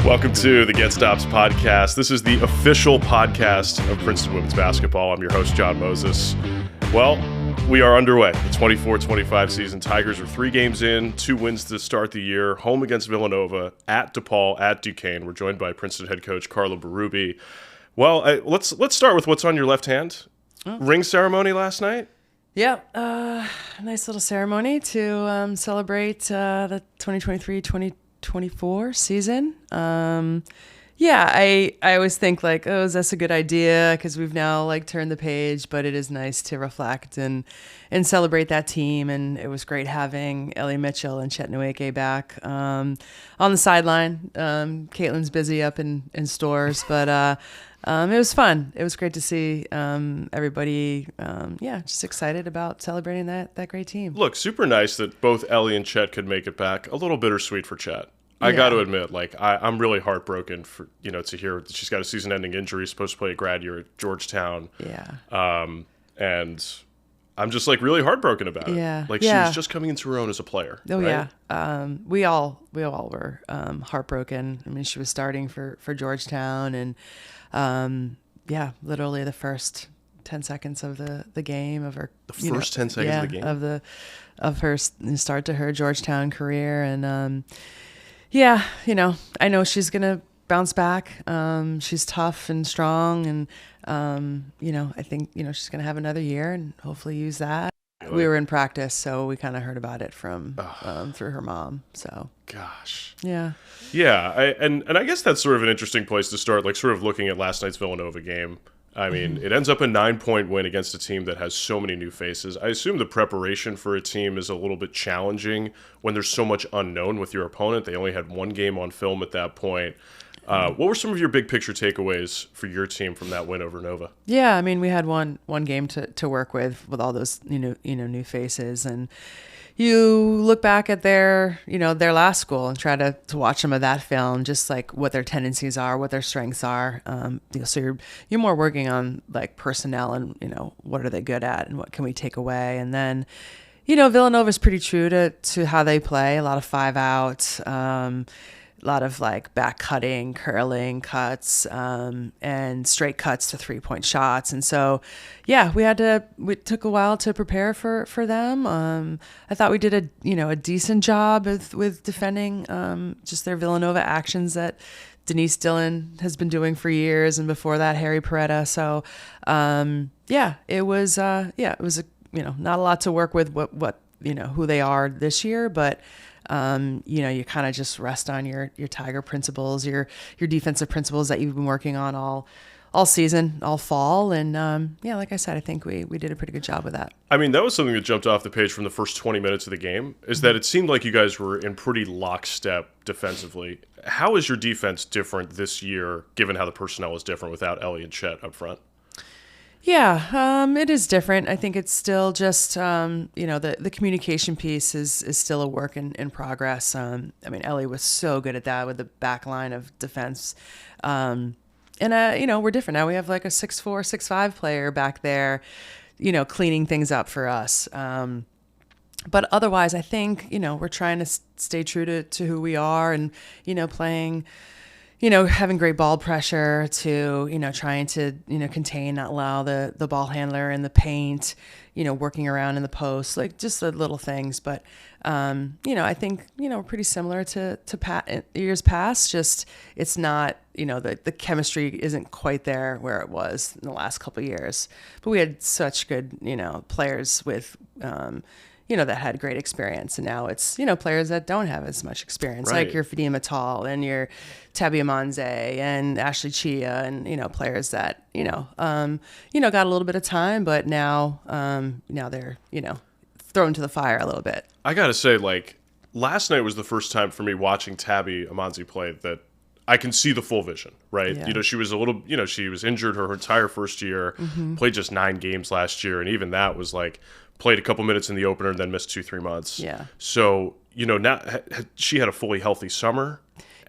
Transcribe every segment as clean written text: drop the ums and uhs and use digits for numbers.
Welcome to the Get Stops podcast. This is the official podcast of Princeton Women's Basketball. I'm your host, Jon Mozes. Well, we are underway. The 24-25 season. Tigers are 3 games in, 2 wins to start the year. Home against Villanova, at DePaul, at Duquesne. We're joined by Princeton head coach Carla Berube. Well, let's start with what's on your left hand. Ring ceremony last night? Yeah, nice little ceremony to celebrate the 2023-2024 season. I always think like, oh, is this a good idea? Because we've now like turned the page, but it is nice to reflect and celebrate that team. And it was great having Ellie Mitchell and Chet Nweke back on the sideline. Caitlin's busy up in stores, but it was fun. It was great to see everybody, just excited about celebrating that great team. Look, super nice that both Ellie and Chet could make it back. A little bittersweet for Chet. I got to admit, like I'm really heartbroken for to hear that she's got a season-ending injury, supposed to play a grad year at Georgetown. Yeah. And I'm just like really heartbroken about it. Yeah. Like she was just coming into her own as a player. Oh right? yeah. We all were heartbroken. I mean, she was starting for Georgetown, and literally the first 10 seconds of the game of her. The first 10 seconds of the game of her start to her Georgetown career, and I know she's gonna bounce back. She's tough and strong, and I think she's gonna have another year and hopefully use that. Really? We were in practice, so we kind of heard about it from through her mom. So gosh, yeah. And I guess that's sort of an interesting place to start, like sort of looking at last night's Villanova game. I mean, it ends up a 9-point win against a team that has so many new faces. I assume the preparation for a team is a little bit challenging when there's so much unknown with your opponent. They only had 1 game on film at that point. What were some of your big picture takeaways for your team from that win over Nova? Yeah, I mean, we had one game to work with all those new faces, and you look back at their last school and try to watch some of that film, just like what their tendencies are, what their strengths are. So you're more working on like personnel and what are they good at and what can we take away. And then Villanova's pretty true to how they play. A lot of 5 out, a lot of like back cutting, curling cuts, and straight cuts to 3-point shots. And so, we took a while to prepare for them. I thought we did a decent job with defending just their Villanova actions that Denise Dillon has been doing for years, and before that, Harry Peretta. So, it was not a lot to work with what who they are this year, but you kind of just rest on your Tiger principles, your defensive principles that you've been working on all season, all fall. And like I said, I think we did a pretty good job with that. I mean, that was something that jumped off the page from the first 20 minutes of the game, is that it seemed like you guys were in pretty lockstep defensively. How is your defense different this year, given how the personnel is different without Ellie and Chet up front? Yeah, it is different. I think it's still just, the communication piece is still a work in progress. Ellie was so good at that with the back line of defense. We're different now. We have like a 6'4", 6'5" player back there, cleaning things up for us. But otherwise, I think, we're trying to stay true to who we are and, playing having great ball pressure to, trying to, contain, not allow the ball handler in the paint, working around in the post, like just the little things. But, I think, we're pretty similar to years past. Just it's not, the chemistry isn't quite there where it was in the last couple of years. But we had such good, players with, that had great experience. And now it's, players that don't have as much experience, right, like your Fatima Tall and your Tabia Manze and Ashley Chia and, players that, got a little bit of time, but now they're, thrown to the fire a little bit. I got to say, like, last night was the first time for me watching Tabby Amanzi play that I can see the full vision, right? Yeah. She was she was injured her entire first year, played just 9 games last year, and even that was like, played a couple minutes in the opener and then missed 2-3 months. Yeah. So, now she had a fully healthy summer.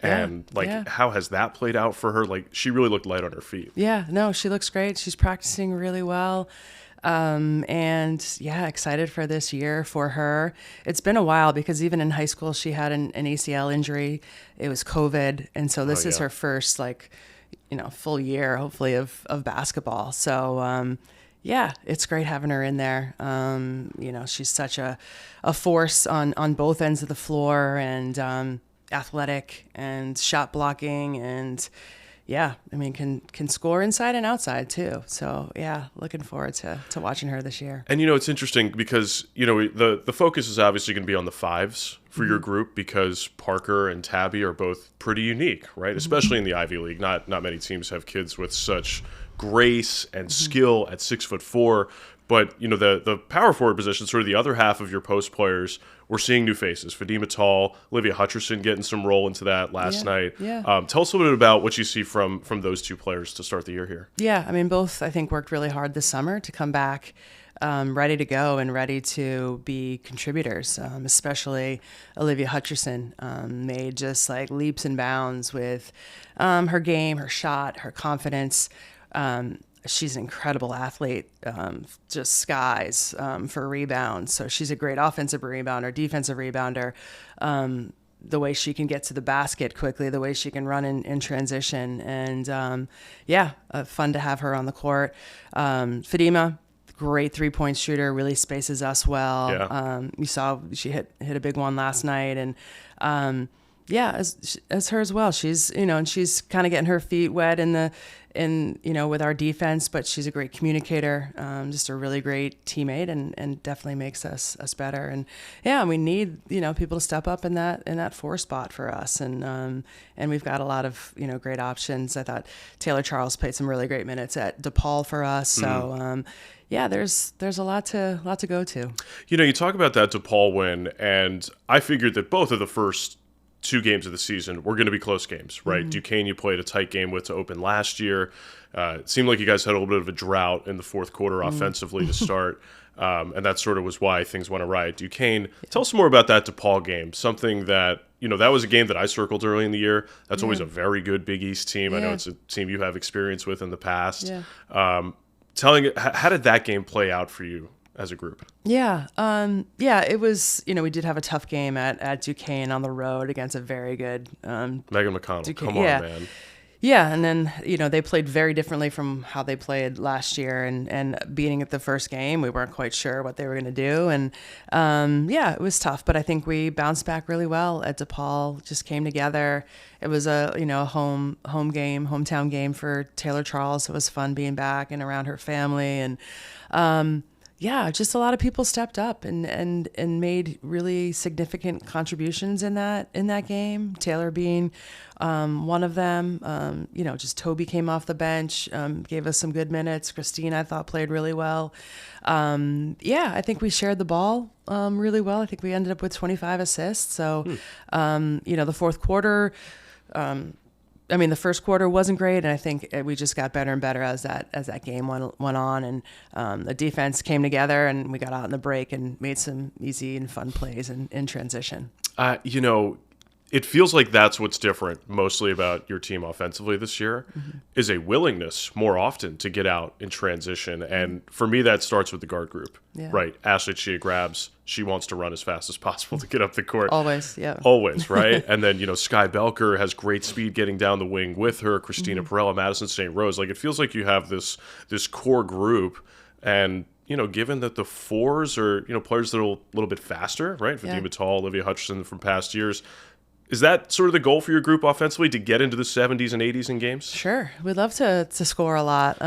And how has that played out for her? Like, she really looked light on her feet. Yeah, no, she looks great. She's practicing really well. And yeah, excited for this year for her. It's been a while because even in high school, she had an ACL injury. It was COVID. And so this is her first full year, hopefully of basketball. So, yeah, it's great having her in there. She's such a force on both ends of the floor and, athletic and shot blocking and can score inside and outside too. So yeah, looking forward to watching her this year. And it's interesting because the focus is obviously going to be on the fives for your group because Parker and Tabby are both pretty unique, right? Especially in the Ivy League. Not many teams have kids with such grace and skill at 6'4". But the power forward position, sort of the other half of your post players, we're seeing new faces. Fatima Tall, Olivia Hutcherson getting some role into that last night. Yeah. Tell us a little bit about what you see from those two players to start the year here. Yeah, I mean, both I think worked really hard this summer to come back ready to go and ready to be contributors. Especially Olivia Hutcherson made just like leaps and bounds with her game, her shot, her confidence. She's an incredible athlete, just skies for rebounds. So she's a great offensive rebounder, defensive rebounder. The way she can get to the basket quickly, the way she can run in transition. And fun to have her on the court. Fatima, great 3-point shooter, really spaces us well. Yeah. You saw she hit a big one last night. And as her as well. She's, and she's kind of getting her feet wet with our defense, but she's a great communicator, just a really great teammate and definitely makes us better. And yeah, we need, people to step up in that 4 spot for us. And we've got a lot of, great options. I thought Taylor Charles played some really great minutes at DePaul for us. So, there's a lot to go to. You talk about that DePaul win, and I figured that both of the first 2 games of the season were going to be close games, right? Mm-hmm. Duquesne you played a tight game with to open last year. It seemed like you guys had a little bit of a drought in the fourth quarter offensively to start, and that sort of was why things went awry at Duquesne. Tell us more about that DePaul game, something that, that was a game that I circled early in the year. That's always a very good Big East team. I know it's a team you have experience with in the past. How did that game play out for you as a group? It was, we did have a tough game at Duquesne on the road against a very good Megan McConnell. Duquesne. Come on, man. Yeah, and then, they played very differently from how they played last year, and beating at the first game, we weren't quite sure what they were going to do, and it was tough, but I think we bounced back really well at DePaul, just came together. It was a home game, hometown game for Taylor Charles. It was fun being back and around her family, and just a lot of people stepped up and made really significant contributions in that game. Taylor being one of them. Just Toby came off the bench, gave us some good minutes. Christine, I thought, played really well. I think we shared the ball really well. I think we ended up with 25 assists. So, the fourth quarter. The first quarter wasn't great, and I think we just got better and better as that game went on, and the defense came together, and we got out in the break and made some easy and fun plays in transition. It feels like that's what's different mostly about your team offensively this year, is a willingness more often to get out in transition. And for me, that starts with the guard group, right? Ashley Chia grabs. She wants to run as fast as possible to get up the court. Always, yeah. Always, right? And then, Sky Belker has great speed getting down the wing with her. Christina Perella, Madison St. Rose. Like, it feels like you have this core group. And, given that the 4s are, players that are a little bit faster, right? Fatima Tall, Olivia Hutcherson from past years. Is that sort of the goal for your group offensively, to get into the 70s and 80s in games? Sure. We'd love to score a lot,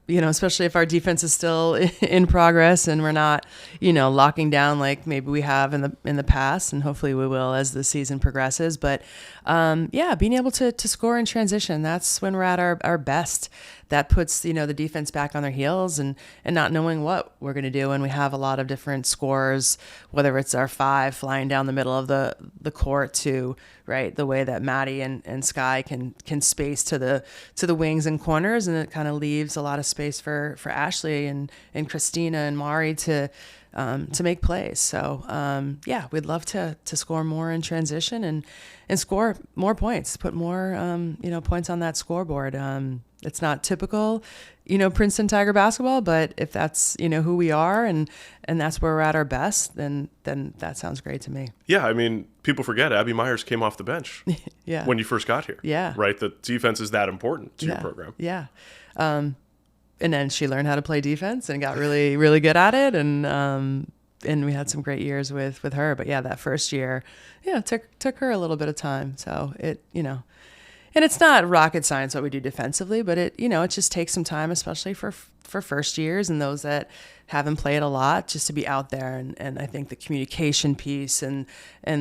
especially if our defense is still in progress and we're not, locking down like maybe we have in the past, and hopefully we will as the season progresses. But, being able to score in transition, that's when we're at our best. That puts, the defense back on their heels and not knowing what we're going to do. And we have a lot of different scorers, whether it's our 5 flying down the middle of the court to, right, the way that Maddie and Sky can space to the wings and corners. And it kind of leaves a lot of space for Ashley and Christina and Mari to make plays. So, we'd love to score more in transition and score more points, put more, points on that scoreboard. it's not typical, Princeton Tiger basketball, but if that's, who we are and that's where we're at our best, then that sounds great to me. Yeah, I mean, people forget Abby Myers came off the bench yeah. when you first got here. Yeah. Right? The defense is that important to your program. Yeah. And then she learned how to play defense and got really, really good at it. And we had some great years with her. But yeah, that first year, took her a little bit of time. So it, and it's not rocket science what we do defensively, but it just takes some time, especially for first years and those that haven't played a lot, just to be out there. And I think the communication piece and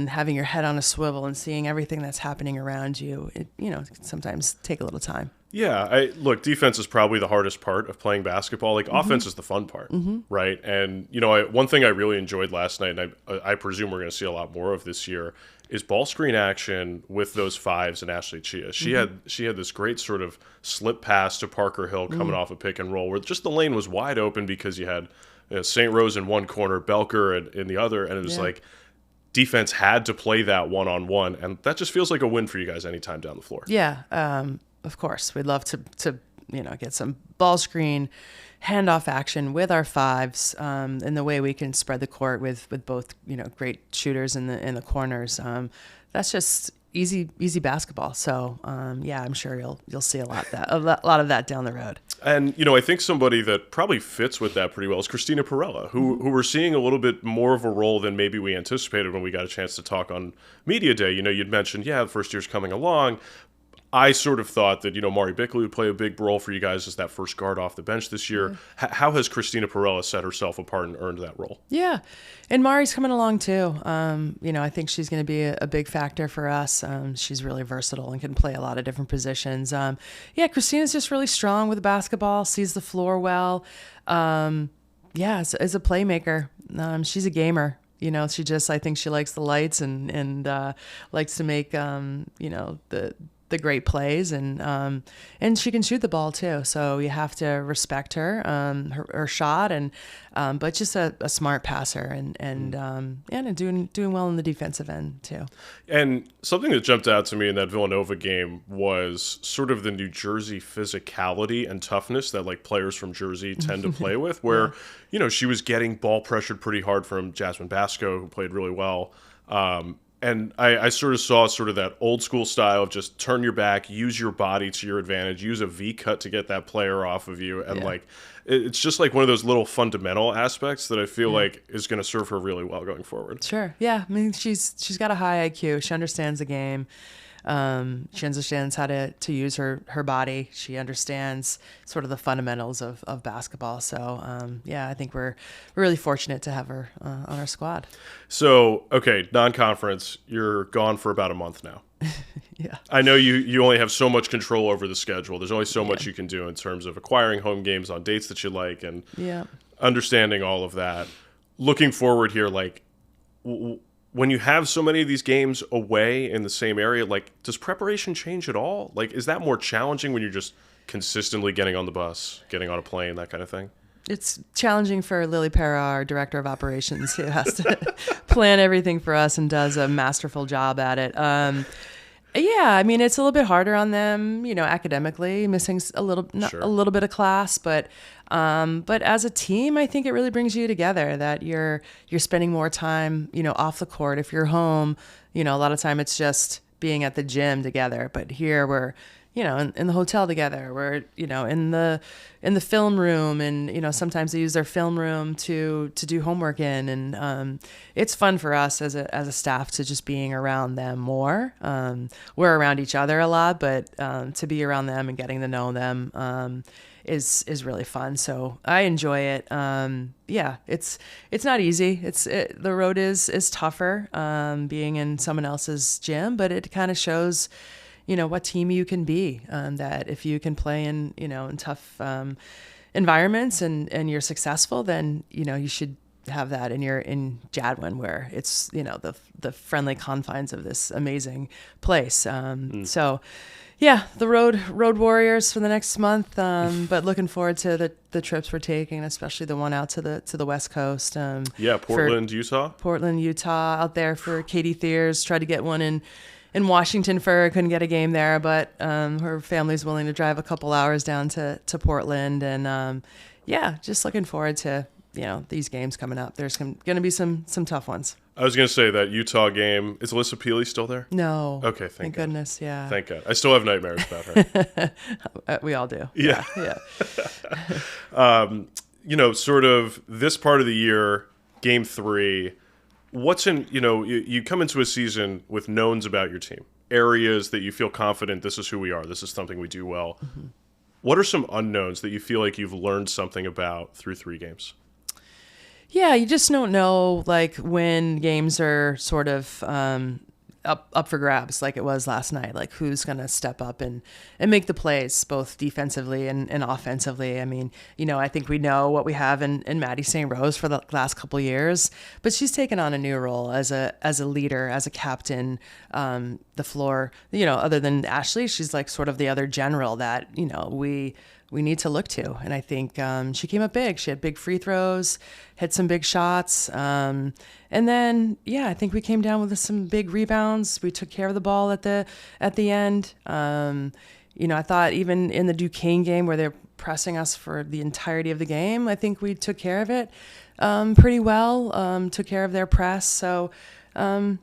having your head on a swivel and seeing everything that's happening around you, it can sometimes take a little time. Yeah, look, defense is probably the hardest part of playing basketball. Like, offense is the fun part, right? And, one thing I really enjoyed last night, and I presume we're going to see a lot more of this year, is ball screen action with those fives and Ashley Chia. She had this great sort of slip pass to Parker Hill coming off a pick and roll where just the lane was wide open because you had St. Rose in one corner, Belker in the other, and it was like defense had to play that one-on-one, and that just feels like a win for you guys anytime down the floor. Yeah, of course. We'd love to get some ball screen handoff action with our fives, and the way we can spread the court with both great shooters in the corners. That's just easy basketball. So I'm sure you'll see a lot of that down the road. And I think somebody that probably fits with that pretty well is Christina Perella, who we're seeing a little bit more of a role than maybe we anticipated when we got a chance to talk on Media Day. You'd mentioned the first year's coming along. I sort of thought that, Mari Bickley would play a big role for you guys as that first guard off the bench this year. How has Christina Perella set herself apart and earned that role? Yeah, and Mari's coming along too. I think she's going to be a big factor for us. She's really versatile and can play a lot of different positions. Christina's just really strong with the basketball, sees the floor well. As a playmaker, she's a gamer. I think she likes the lights and likes to make, the great plays and she can shoot the ball too. So you have to respect her shot but just a smart passer and doing well in the defensive end too. And something that jumped out to me in that Villanova game was sort of the New Jersey physicality and toughness that like players from Jersey tend to play with, where, she was getting ball pressured pretty hard from Jasmine Basco, who played really well. And I sort of saw sort of that old school style of just turn your back, use your body to your advantage, use a V cut to get that player off of you. And it's just like one of those little fundamental aspects that I feel like is going to serve her really well going forward. Sure. Yeah. I mean, she's got a high IQ. She understands the game. She understands how to use her body. She understands sort of the fundamentals of basketball. So, I think we're really fortunate to have her on our squad. So, okay, non-conference, you're gone for about a month now. Yeah. I know you only have so much control over the schedule. There's only so much you can do in terms of acquiring home games on dates that you like and understanding all of that. Looking forward here, when you have so many of these games away in the same area, does preparation change at all? Is that more challenging when you're just consistently getting on the bus, getting on a plane, that kind of thing? It's challenging for Lily Para, our director of operations, who has to plan everything for us and does a masterful job at it. I mean, it's a little bit harder on them, academically, missing a little bit of class, but as a team, I think it really brings you together, that you're spending more time, off the court. If you're home, a lot of time it's just being at the gym together, but here we're, in the hotel together, we're, in the film room, and, sometimes they use their film room to do homework in. And, it's fun for us as a staff to just being around them more. We're around each other a lot, but, to be around them and getting to know them, is really fun. So I enjoy it. It's not easy. The road is tougher, being in someone else's gym, but it kind of shows, what team you can be, that if you can play in tough environments and you're successful, then, you should have that in Jadwin, where it's, the friendly confines of this amazing place. So the road warriors for the next month, but looking forward to the trips we're taking, especially the one out to the West Coast. Portland, Utah. Portland, Utah, out there for Katie Thiers. Tried to get one in in Washington couldn't get a game there, but her family's willing to drive a couple hours down to Portland, and just looking forward to these games coming up. There's going to be some tough ones. I was going to say that Utah game, is Alyssa Peely still there? No. Okay, thank God. Goodness, yeah. Thank God. I still have nightmares about her. We all do. Yeah. Sort of this part of the year, game 3, what's in, you come into a season with knowns about your team, areas that you feel confident, this is who we are, this is something we do well. Mm-hmm. What are some unknowns that you feel like you've learned something about through 3 games? Yeah, you just don't know, like, when games are sort of up for grabs, like it was last night, like who's going to step up and make the plays, both defensively and offensively. I mean, I think we know what we have in Madison St for the last couple of years, but she's taken on a new role as a leader, as a captain, the floor, other than Ashley, she's like sort of the other general that, we need to look to. And I think she came up big. She had big free throws, hit some big shots. And then, I think we came down with some big rebounds. We took care of the ball at the end. I thought even in the Duquesne game where they're pressing us for the entirety of the game, I think we took care of it pretty well, took care of their press. So, a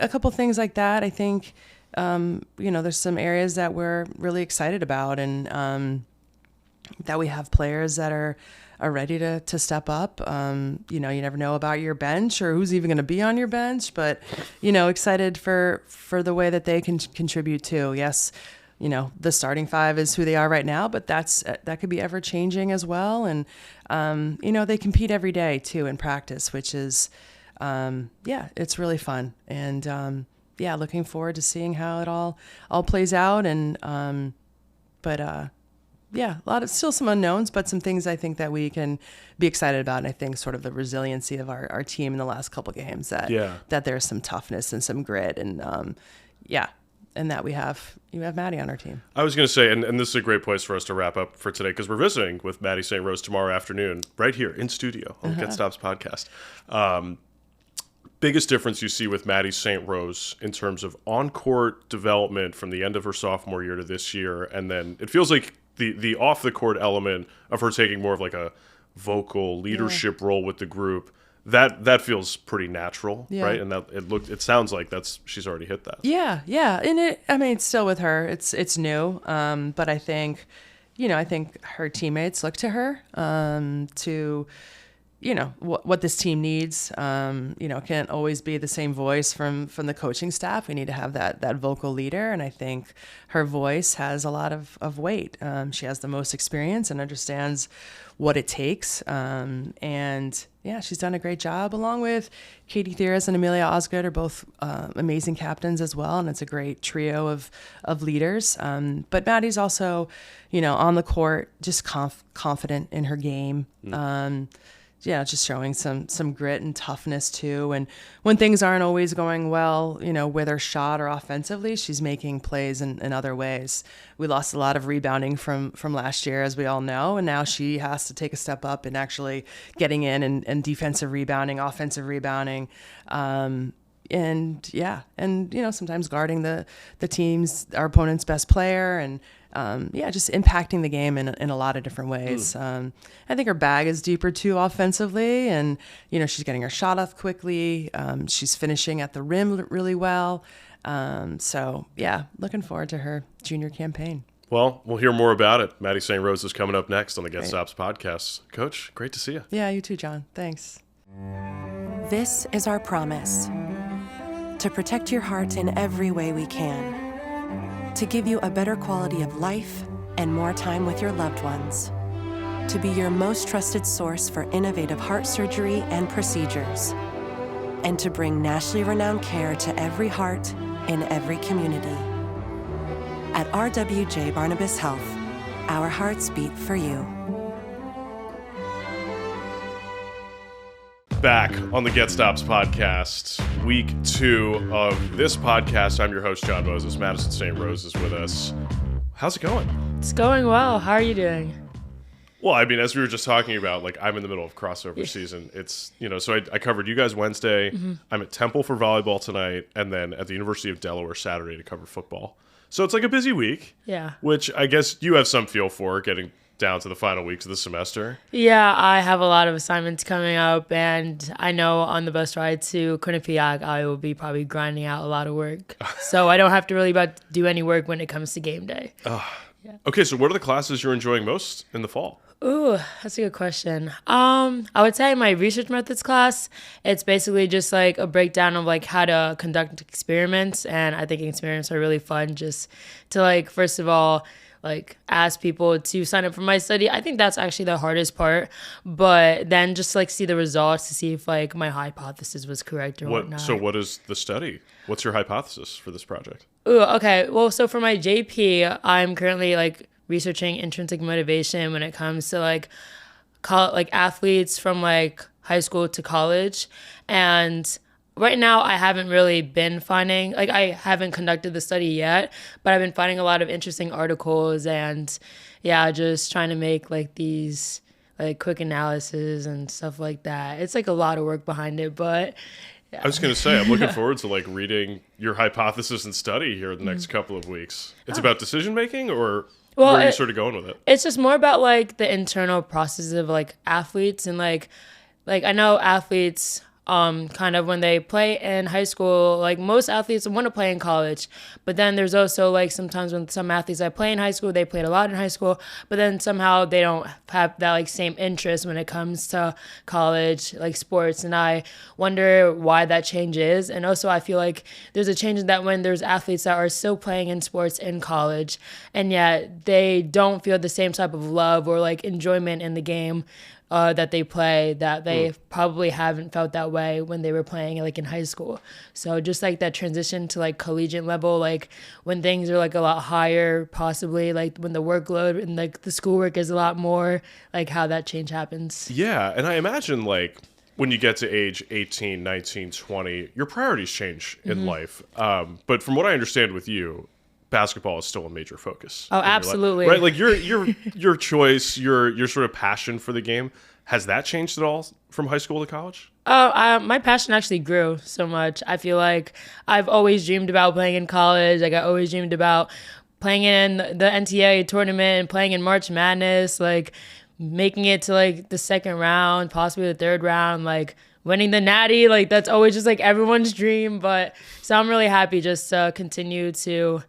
couple things like that. I think, there's some areas that we're really excited about, and that we have players that are ready to step up. You never know about your bench or who's even going to be on your bench, but, excited for the way that they can contribute too. Yes, the starting 5 is who they are right now, but that could be ever changing as well. And, they compete every day too in practice, which is, it's really fun. And, looking forward to seeing how it all plays out. And, still some unknowns, but some things I think that we can be excited about. And I think sort of the resiliency of our team in the last couple games, that there's some toughness and some grit, and and that you have Maddie on our team. I was going to say, and this is a great place for us to wrap up for today, because we're visiting with Maddie St. tomorrow afternoon, right here in studio on the Get Stops podcast. Biggest difference you see with Maddie St. in terms of on-court development from the end of her sophomore year to this year, and then it feels like the off-the-court element of her taking more of like a vocal leadership role with the group, that feels pretty natural, right? And that it sounds like she's already hit that. Yeah. And it's still with her. It's new, but I think, I think her teammates look to her to, what this team needs. Can't always be the same voice from the coaching staff. We need to have that vocal leader, and I think her voice has a lot of weight. She has the most experience and understands what it takes. She's done a great job, along with Katie Thieres and Amelia Osgood are both amazing captains as well, and it's a great trio of leaders. But Maddie's also, on the court, just confident in her game. Just showing some grit and toughness too. And when things aren't always going well, with her shot or offensively, she's making plays in other ways. We lost a lot of rebounding from last year, as we all know, and now she has to take a step up in actually getting in and defensive rebounding, offensive rebounding. Sometimes guarding the team's, our opponent's best player, and just impacting the game in a lot of different ways. I think her bag is deeper too offensively, and she's getting her shot off quickly. She's finishing at the rim really well. Looking forward to her junior campaign. Well, we'll hear more about it. Maddie St. is coming up next on the Get Stops podcast. Coach, great to see you. Yeah, you too, John. Thanks. This is our promise: to protect your heart in every way we can, to give you a better quality of life and more time with your loved ones, to be your most trusted source for innovative heart surgery and procedures, and to bring nationally renowned care to every heart in every community. At RWJ Barnabas Health, our hearts beat for you. Back on the Get Stops podcast, week 2 of this podcast. I'm your host, Jon Mozes. Madison St. is with us. How's it going? It's going well. How are you doing? Well, I mean, as we were just talking about, like I'm in the middle of crossover season. It's, so I covered you guys Wednesday. I'm at Temple for volleyball tonight, and then at the University of Delaware Saturday to cover football. So it's like a busy week. Yeah. Which I guess you have some feel for, getting down to the final weeks of the semester. Yeah, I have a lot of assignments coming up, and I know on the bus ride to Quinnipiac, I will be probably grinding out a lot of work. So I don't have to really do any work when it comes to game day. Okay, so what are the classes you're enjoying most in the fall? Ooh, that's a good question. I would say my research methods class, it's basically just like a breakdown of like how to conduct experiments. And I think experiments are really fun just to like, first of all, like ask people to sign up for my study. I think that's actually the hardest part, but then just like see the results to see if like my hypothesis was correct or whatnot. So what is the study? What's your hypothesis for this project? Ooh, okay. Well, so for my JP, I'm currently like researching intrinsic motivation when it comes to like athletes from like high school to college. And right now I haven't really been finding, like I haven't conducted the study yet, but I've been finding a lot of interesting articles and yeah, just trying to make like these like quick analysis and stuff like that. It's like a lot of work behind it, but yeah. I was going to say, I'm looking forward to like reading your hypothesis and study here in the next couple of weeks. It's about decision making, or where are you sort of going with it? It's just more about like the internal process of like athletes and like I know athletes kind of when they play in high school, like most athletes want to play in college, but then there's also like sometimes when some athletes that play in high school, they played a lot in high school, but then somehow they don't have that like same interest when it comes to college, like sports. And I wonder why that change is. And also I feel like there's a change in that when there's athletes that are still playing in sports in college, and yet they don't feel the same type of love or like enjoyment in the game that they play, that they probably haven't felt that way when they were playing like in high school. So just like that transition to like collegiate level, like when things are like a lot higher, possibly like when the workload and like the schoolwork is a lot more, like how that change happens. Yeah, and I imagine like when you get to age 18, 19, 20, your priorities change in life. But from what I understand with you, basketball is still a major focus. Oh, absolutely. Right? Like your choice, your sort of passion for the game, has that changed at all from high school to college? Oh, my passion actually grew so much. I feel like I've always dreamed about playing in college. Like I always dreamed about playing in the NCAA tournament and playing in March Madness, like making it to like the second round, possibly the third round, like winning the Natty. Like that's always just like everyone's dream. But so I'm really happy just to continue to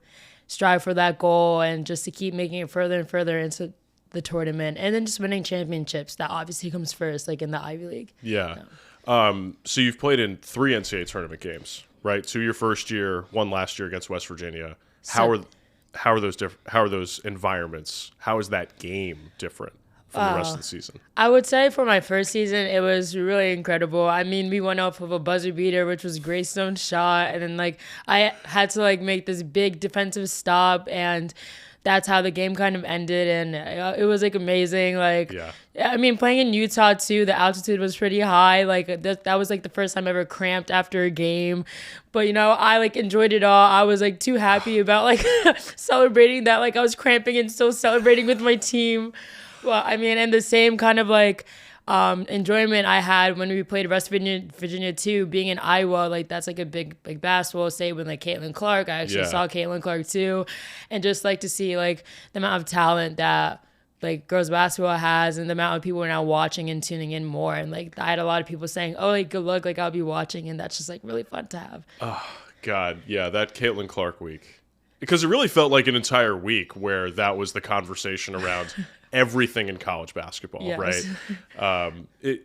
strive for that goal and just to keep making it further and further into the tournament, and then just winning championships. That obviously comes first, like in the Ivy League. Yeah. So you've played in 3 NCAA tournament games, right? 2 your first year, 1 last year against West Virginia. How are those environments? How is that game different from the rest of the season? I would say for my first season, it was really incredible. I mean, we went off of a buzzer beater, which was Greystone's shot. And then like I had to like make this big defensive stop, and that's how the game kind of ended. And it was like amazing. Like, yeah. I mean, playing in Utah too, the altitude was pretty high. Like that was like the first time I ever cramped after a game. But, I like enjoyed it all. I was like too happy about like celebrating that. Like I was cramping and still celebrating with my team. Well, I mean, and the same kind of like enjoyment I had when we played West Virginia too, being in Iowa, like that's like a big like basketball state with like Caitlin Clark. I actually saw Caitlin Clark too, and just like to see like the amount of talent that like girls basketball has, and the amount of people are now watching and tuning in more. And like I had a lot of people saying, "Oh, like good luck, like I'll be watching," and that's just like really fun to have. Oh God, yeah, that Caitlin Clark week. Because it really felt like an entire week where that was the conversation around everything in college basketball, right? Who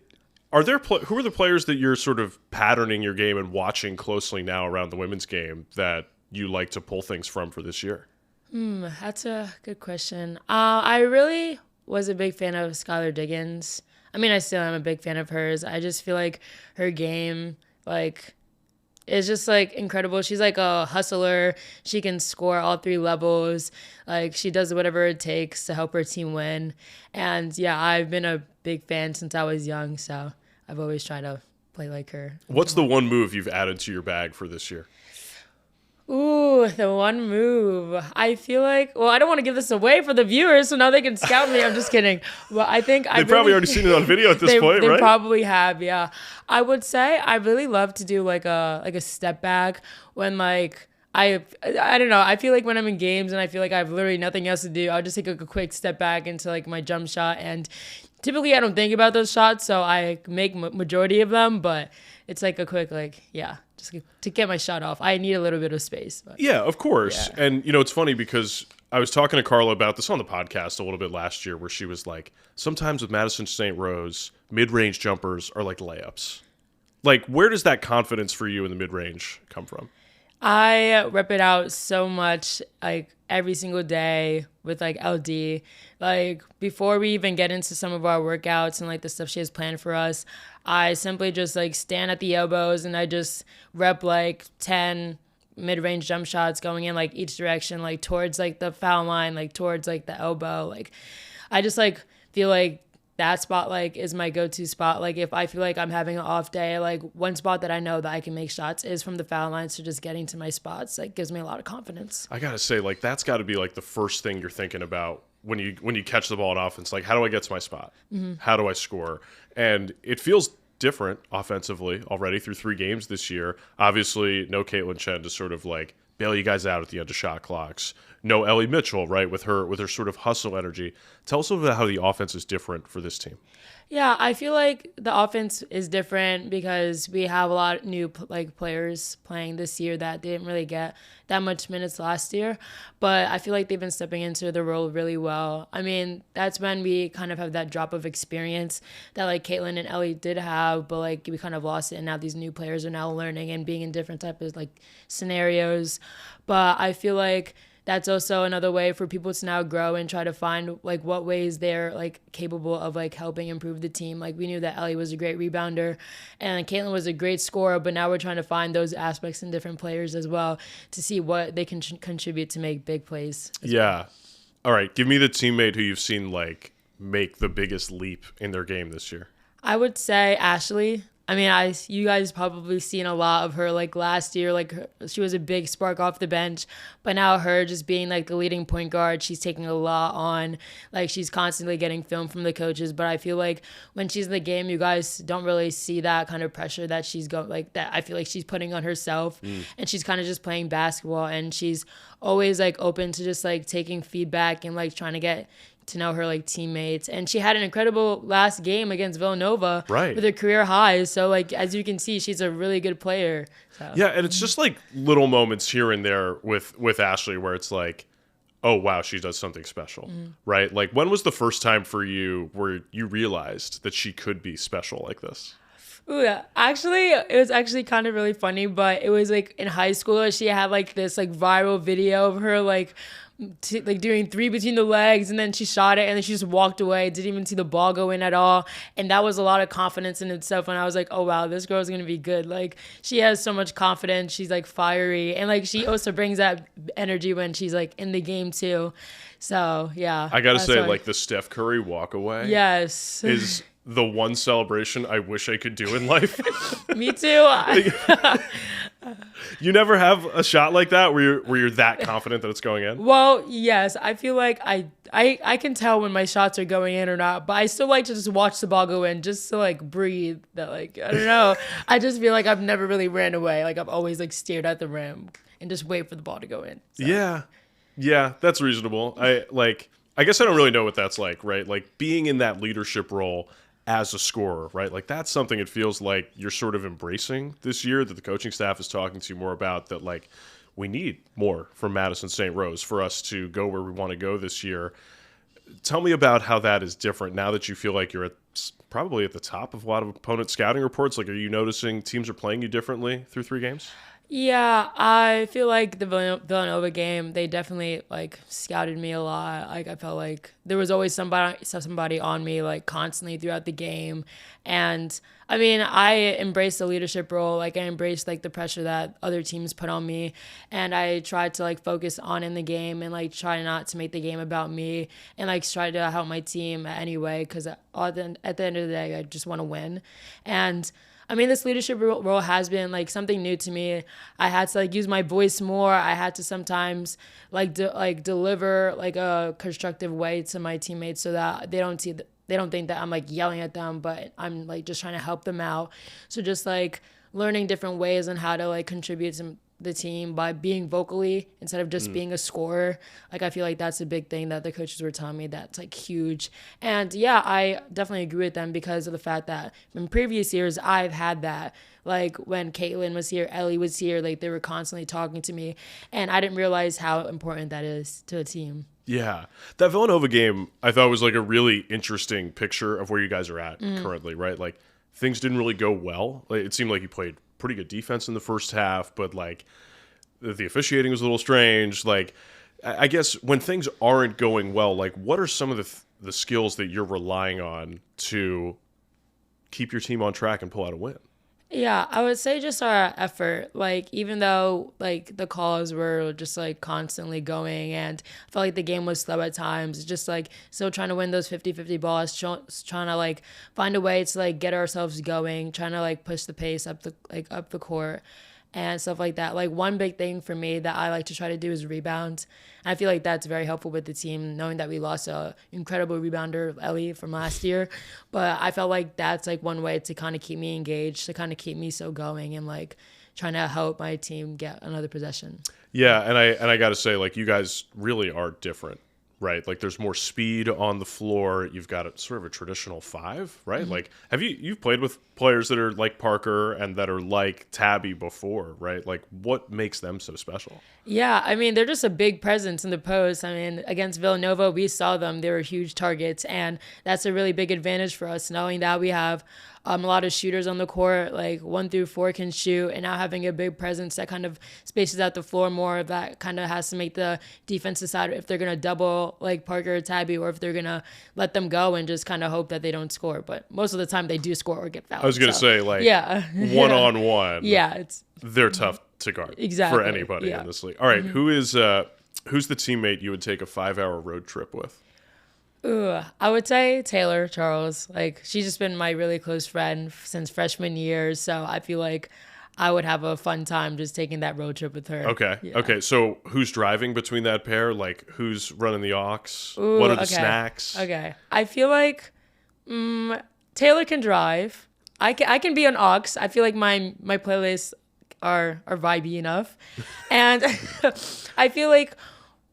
are the players that you're sort of patterning your game and watching closely now around the women's game that you like to pull things from for this year? That's a good question. I really was a big fan of Skylar Diggins. I mean, I still am a big fan of hers. I just feel like her game, like, is just like incredible. She's like a hustler. She can score all 3 levels. Like she does whatever it takes to help her team win. And yeah, I've been a big fan since I was young, so I've always tried to play like her. What's the one move you've added to your bag for this year? Ooh, the one move. I feel like, well, I don't want to give this away for the viewers, so now they can scout me. I'm just kidding. Well, I think They've probably already seen it on video at this point, they right? They probably have, yeah. I would say I really love to do like a step back when like I don't know. I feel like when I'm in games and I feel like I have literally nothing else to do, I'll just take like a quick step back into like my jump shot. And typically I don't think about those shots, so I make majority of them, but it's like a quick just to get my shot off. I need a little bit of space. But. Yeah, of course. Yeah. And, it's funny because I was talking to Carla about this on the podcast a little bit last year where she was like, sometimes with Madison St. Rose, mid-range jumpers are like layups. Like, where does that confidence for you in the mid-range come from? I rep it out so much, like every single day with like LD. Like before we even get into some of our workouts and like the stuff she has planned for us, I simply just like stand at the elbows and I just rep like 10 mid-range jump shots going in like each direction, like towards like the foul line, like towards like the elbow. Like I just like feel like that spot like is my go-to spot. Like if I feel like I'm having an off day, like one spot that I know that I can make shots is from the foul line. So just getting to my spots like gives me a lot of confidence. I gotta say, like that's got to be like the first thing you're thinking about when you catch the ball in offense. Like, how do I get to my spot? Mm-hmm. How do I score? And it feels different offensively already through 3 games this year. Obviously, no Caitlin Chen to sort of like bail you guys out at the end of shot clocks. No Ellie Mitchell, right, with her sort of hustle energy. Tell us about how the offense is different for this team. Yeah, I feel like the offense is different because we have a lot of new players playing this year that didn't really get that much minutes last year. But I feel like they've been stepping into the role really well. I mean, that's when we kind of have that drop of experience that like Caitlin and Ellie did have, but like we kind of lost it. And now these new players are now learning and being in different types of like scenarios. But I feel like that's also another way for people to now grow and try to find like what ways they're like capable of like helping improve the team. Like we knew that Ellie was a great rebounder and Caitlin was a great scorer, but now we're trying to find those aspects in different players as well to see what they can contribute to make big plays. Yeah. All right. Give me the teammate who you've seen like make the biggest leap in their game this year. I would say Ashley. I mean, you guys probably seen a lot of her like last year. Like she was a big spark off the bench, but now her just being like the leading point guard, she's taking a lot on. Like she's constantly getting film from the coaches, but I feel like when she's in the game, you guys don't really see that kind of pressure that she's like that. I feel like she's putting on herself, and she's kind of just playing basketball, and she's always like open to just like taking feedback and like trying to get to know her like teammates. And she had an incredible last game against Villanova with her career highs. So like as you can see, she's a really good player. So. Yeah, and it's just like little moments here and there with Ashley where it's like, oh wow, she does something special, right? Like when was the first time for you where you realized that she could be special like this? Ooh, yeah. Actually, it was actually kind of really funny, but it was like in high school, she had like this like viral video of her like doing 3 between the legs, and then she shot it and then she just walked away, didn't even see the ball go in at all. And that was a lot of confidence in itself, and I was like, oh wow, this girl's gonna be good. Like she has so much confidence, she's like fiery, and like she also brings that energy when she's like in the game too. So yeah, I gotta say, like the Steph Curry walk away is the one celebration I wish I could do in life. Me too. You never have a shot like that where you're that confident that it's going in? Well, yes. I feel like I can tell when my shots are going in or not, but I still like to just watch the ball go in just to like breathe. That like, I don't know. I just feel like I've never really ran away. Like I've always like stared at the rim and just wait for the ball to go in. So. Yeah, that's reasonable. I guess I don't really know what that's like, right? Like being in that leadership role as a scorer, right? Like that's something it feels like you're sort of embracing this year, that the coaching staff is talking to you more about, that like we need more from Madison St. Rose for us to go where we want to go this year. Tell me about how that is different now that you feel like you're probably at the top of a lot of opponent scouting reports. Like, are you noticing teams are playing you differently through 3 games? Yeah, I feel like the Villanova game, they definitely like scouted me a lot. Like I felt like there was always somebody on me like constantly throughout the game. And I mean, I embraced the leadership role. Like I embraced like the pressure that other teams put on me, and I tried to like focus on in the game and like try not to make the game about me, and like try to help my team anyway, because at the end of the day, I just want to win. And I mean, this leadership role has been like something new to me. I had to like use my voice more. I had to sometimes like deliver like a constructive way to my teammates so that they don't think that I'm like yelling at them, but I'm like just trying to help them out. So just like learning different ways on how to like contribute to the team by being vocally instead of just being a scorer. Like, I feel like that's a big thing that the coaches were telling me that's like huge. And yeah, I definitely agree with them because of the fact that in previous years I've had that. Like when Caitlin was here, Ellie was here, like they were constantly talking to me, and I didn't realize how important that is to a team. Yeah. That Villanova game I thought was like a really interesting picture of where you guys are at currently, right? Like things didn't really go well. Like, it seemed like you played pretty good defense in the first half, but like the officiating was a little strange. Like, I guess when things aren't going well, like what are some of the skills that you're relying on to keep your team on track and pull out a win? Yeah, I would say just our effort. Like, even though like the calls were just like constantly going and I felt like the game was slow at times, just like still trying to win those 50-50 balls, trying to like find a way to like get ourselves going, trying to like push the pace up the court and stuff like that. Like, one big thing for me that I like to try to do is rebound. I feel like that's very helpful with the team, knowing that we lost a incredible rebounder, Ellie, from last year. But I felt like that's like one way to kind of keep me engaged, to kind of keep me so going and like trying to help my team get another possession. Yeah, and I got to say, like, you guys really are different, right? Like, there's more speed on the floor. You've got sort of a traditional five, right? Mm-hmm. Like, you've played with players that are like Parker and that are like Tabby before, right? Like, what makes them so special? Yeah, I mean, they're just a big presence in the post. I mean, against Villanova, we saw them. They were huge targets, and that's a really big advantage for us, knowing that we have a lot of shooters on the court, like 1 through 4 can shoot, and now having a big presence that kind of spaces out the floor more, that kind of has to make the defense decide if they're going to double like Parker or Tabby or if they're going to let them go and just kind of hope that they don't score. But most of the time they do score or get fouled. I was going to say, like, yeah. one-on-one. Yeah, they're tough to guard exactly for anybody in this league. All right, who's the teammate you would take a 5-hour road trip with? Ooh, I would say Taylor Charles. Like, she's just been my really close friend since freshman year, so I feel like I would have a fun time just taking that road trip with her. Okay. Yeah. Okay. So who's driving between that pair? Like, who's running the aux? What are the snacks? Okay. I feel like Taylor can drive. I can be an aux. I feel like my playlists are vibey enough. And I feel like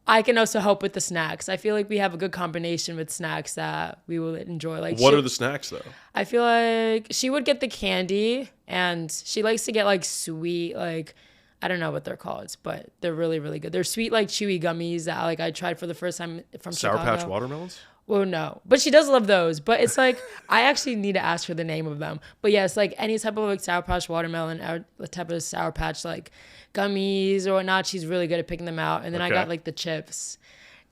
I can also help with the snacks. I feel like we have a good combination with snacks that we will enjoy. Like, what are the snacks, though? I feel like she would get the candy, and she likes to get like sweet, like, I don't know what they're called, but they're really, really good. They're sweet, like chewy gummies that like I tried for the first time from Sour Chicago. Patch watermelons? Well, no, but she does love those. But it's like, I actually need to ask her the name of them. But yes, like any type of like Sour Patch watermelon or the type of Sour Patch like gummies or whatnot, she's really good at picking them out. And then I got like the chips,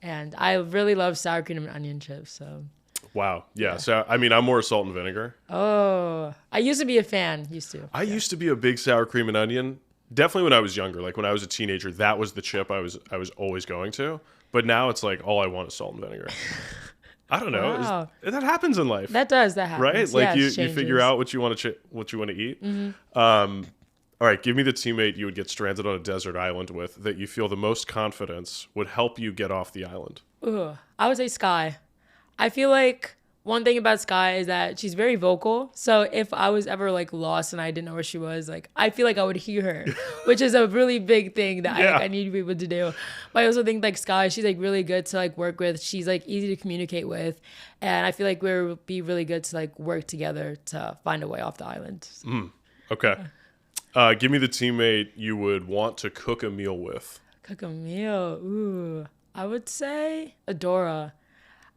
and I really love sour cream and onion chips. So. Wow. Yeah. So, I mean, I'm more salt and vinegar. Oh, I used to be a fan. I used to be a big sour cream and onion. Definitely when I was younger. Like when I was a teenager, that was the chip I was always going to. But now it's like all I want is salt and vinegar. I don't know. Wow. That happens in life. That happens. Right? Like yeah, you figure out what you want to eat. Mm-hmm. All right, give me the teammate you would get stranded on a desert island with that you feel the most confidence would help you get off the island. Ooh, I would say Sky. I feel like one thing about Sky is that she's very vocal. So if I was ever like lost and I didn't know where she was, like I feel like I would hear her, which is a really big thing that I need to be able to do. But I also think like Sky, she's like really good to like work with. She's like easy to communicate with, and I feel like we would be really good to like work together to find a way off the island. Okay. Give me the teammate you would want to cook a meal with. Cook a meal. Ooh, I would say Adora.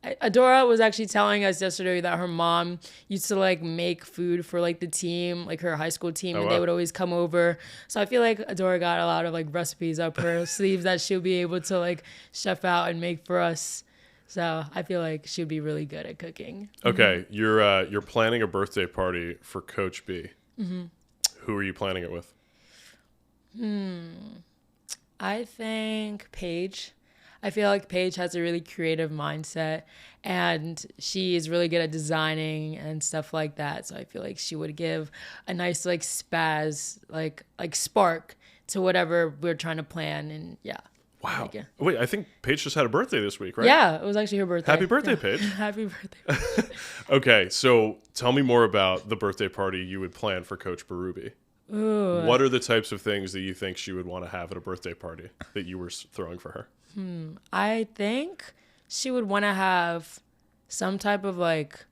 Adora was actually telling us yesterday that her mom used to like make food for like the team, like her high school team, and they would always come over. So I feel like Adora got a lot of like recipes up her sleeves that she'll be able to like chef out and make for us. So I feel like she'd be really good at cooking. Okay, you're planning a birthday party for Coach B. Mm-hmm. Who are you planning it with? I think Paige. I feel like Paige has a really creative mindset, and she is really good at designing and stuff like that. So I feel like she would give a nice like spaz, like spark to whatever we're trying to plan. And yeah. Wow. Like, yeah. Wait, I think Paige just had a birthday this week, right? Yeah, it was actually her birthday. Happy birthday, Yeah. Paige. Happy birthday. Okay, so tell me more about the birthday party you would plan for Coach Berube. Ooh. What are the types of things that you think she would want to have at a birthday party that you were throwing for her? I think she would want to have some type of like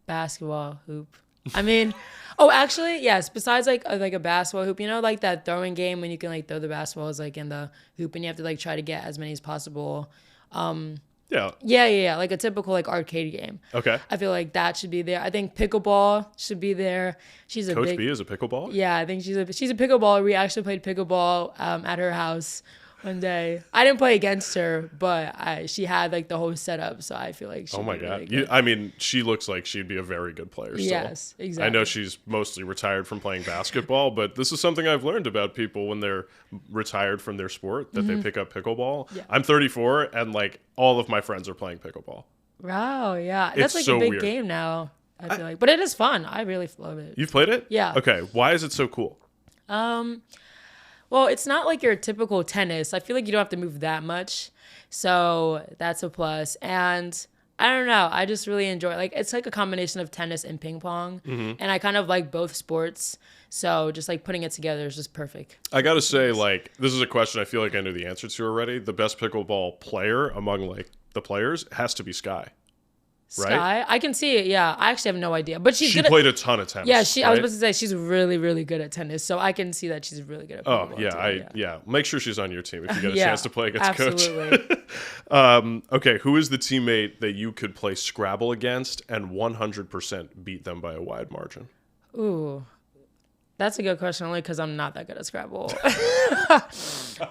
basketball hoop. I mean, oh, actually, yes. Besides like a basketball hoop, you know, like that throwing game when you can like throw the basketballs like in the hoop and you have to like try to get as many as possible. Yeah. Yeah. Like a typical like arcade game. Okay. I feel like that should be there. I think pickleball should be there. She's a Coach big, B is a pickleball? yeah. I think she's a pickleballer. We actually played pickleball at her house one day. I didn't play against her, but she had like the whole setup, so I feel like she. Oh my would be God. really good. I mean, she looks like she'd be a very good player still. Yes, exactly. I know she's mostly retired from playing basketball, but this is something I've learned about people when they're retired from their sport, that they pick up pickleball. Yeah. I'm 34 and like all of my friends are playing pickleball. Wow, yeah, It's that's like so a big weird. game now. I feel like, but it is fun. I really love it. You've played it? Yeah. Okay. Why is it so cool? Well, it's not like your typical tennis. I feel like you don't have to move that much. So that's a plus. And I don't know. I just really enjoy like it's like a combination of tennis and ping pong. And I kind of like both sports. So just like putting it together is just perfect. I got to say, like, this is a question I feel like I know the answer to already. The best pickleball player among like the players has to be Sky. Right? Sky, I can see it. Yeah, I actually have no idea, but she's She good. played a ton of tennis. Yeah, I was right? about to say she's really, really good at tennis. So I can see that she's really good at Oh pickleball yeah, too, yeah. Make sure she's on your team if you get a Yeah, chance to play against absolutely. Coach. Okay, who is the teammate that you could play Scrabble against and 100% beat them by a wide margin? Ooh, that's a good question. Only because I'm not that good at Scrabble.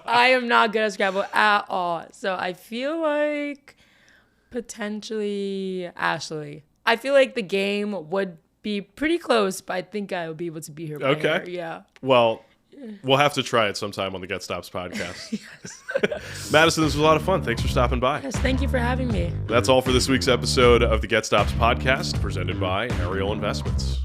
I am not good at Scrabble at all. So I feel like potentially Ashley. I feel like the game would be pretty close, but I think I would be able to beat her. By her. Yeah. Well, we'll have to try it sometime on the Get Stops podcast. Madison, this was a lot of fun. Thanks for stopping by. Yes, thank you for having me. That's all for this week's episode of the Get Stops podcast, presented by Ariel Investments.